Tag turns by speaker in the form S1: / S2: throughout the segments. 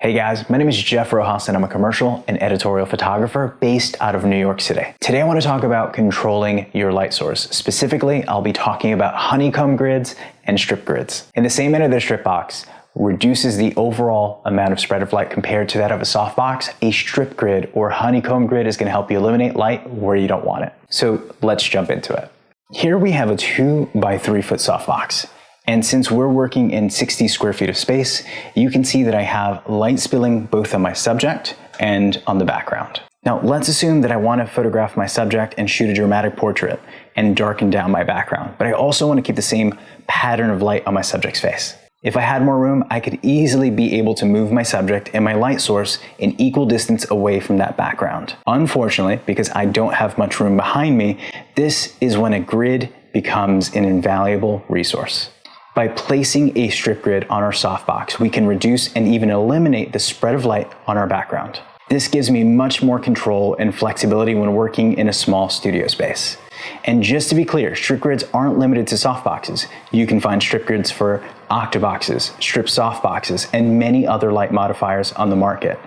S1: Hey guys, my name is Jeff Rojas and I'm a commercial and editorial photographer based out of New York City. Today I want to talk about controlling your light source. Specifically, I'll be talking about honeycomb grids and strip grids. In the same manner that a strip box reduces the overall amount of spread of light compared to that of a softbox, a strip grid or honeycomb grid is going to help you eliminate light where you don't want it. So let's jump into it. Here we have a 2 by 3 foot softbox. And since we're working in 60 square feet of space, you can see that I have light spilling both on my subject and on the background. Now let's assume that I want to photograph my subject and shoot a dramatic portrait and darken down my background, but I also want to keep the same pattern of light on my subject's face. If I had more room, I could easily be able to move my subject and my light source an equal distance away from that background. Unfortunately, because I don't have much room behind me, this is when a grid becomes an invaluable resource. By placing a strip grid on our softbox, we can reduce and even eliminate the spread of light on our background. This gives me much more control and flexibility when working in a small studio space. And just to be clear, strip grids aren't limited to softboxes. You can find strip grids for octaboxes, strip softboxes, and many other light modifiers on the market.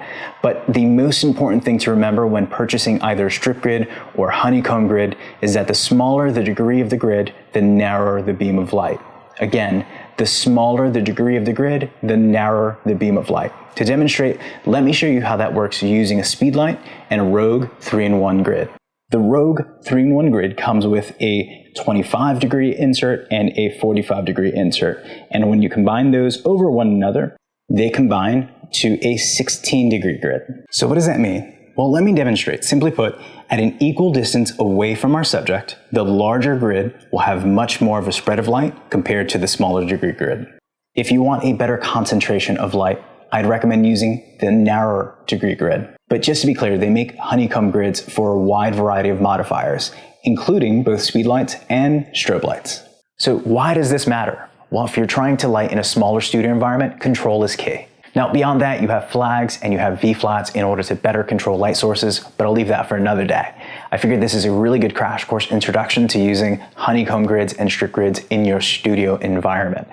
S1: But the most important thing to remember when purchasing either a strip grid or honeycomb grid is that the smaller the degree of the grid, the narrower the beam of light. Again, the smaller the degree of the grid, the narrower the beam of light. To demonstrate, let me show you how that works using a speedlight and a Rogue 3-in-1 grid. The Rogue 3-in-1 grid comes with a 25-degree insert and a 45-degree insert. And when you combine those over one another, they combine to a 16-degree grid. So what does that mean? Well, let me demonstrate. Simply put, at an equal distance away from our subject, the larger grid will have much more of a spread of light compared to the smaller degree grid. If you want a better concentration of light, I'd recommend using the narrower degree grid. But just to be clear, they make honeycomb grids for a wide variety of modifiers, including both speedlights and strobe lights. So why does this matter? Well, if you're trying to light in a smaller studio environment, control is key. Now, beyond that, you have flags and you have V-flats in order to better control light sources, but I'll leave that for another day. I figured this is a really good crash course introduction to using honeycomb grids and strip grids in your studio environment.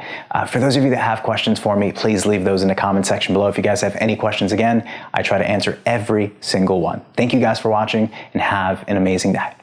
S1: For those of you that have questions for me, please leave those in the comment section below. If you guys have any questions, again, I try to answer every single one. Thank you guys for watching and have an amazing day.